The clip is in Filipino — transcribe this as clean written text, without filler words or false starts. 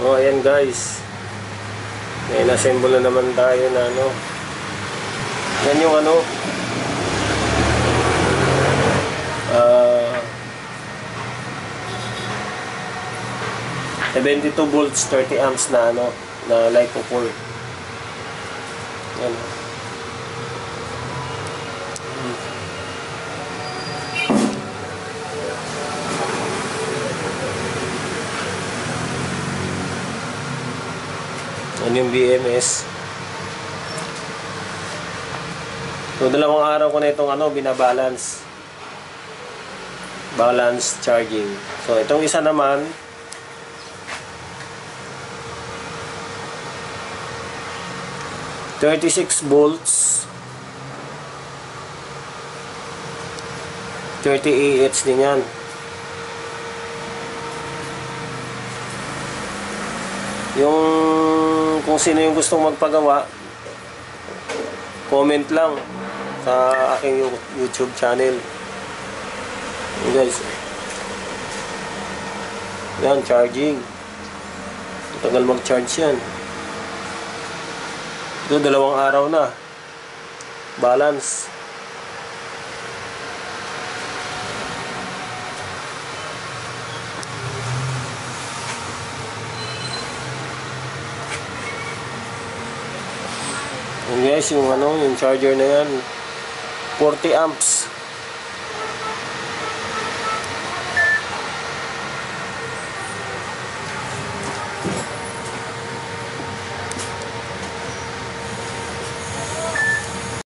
Oh, ayan guys. May na-assemble na naman tayo na ano. Yan yung ano. 72 volts, 30 amps na ano, na LiPo4. Yan. Yan yung BMS. So, dalawang araw ko na itong ano, binabalance. Balance charging. So, itong isa naman, 36 volts, 30 Ah din yan. Yung kung sino yung gustong magpagawa, comment lang sa aking YouTube channel. Guys, yan, charging. Tagal mag-charge yan. Ito, dalawang araw na. Balance. Yan guys, yung ano, yung charger na yan, 40 amps.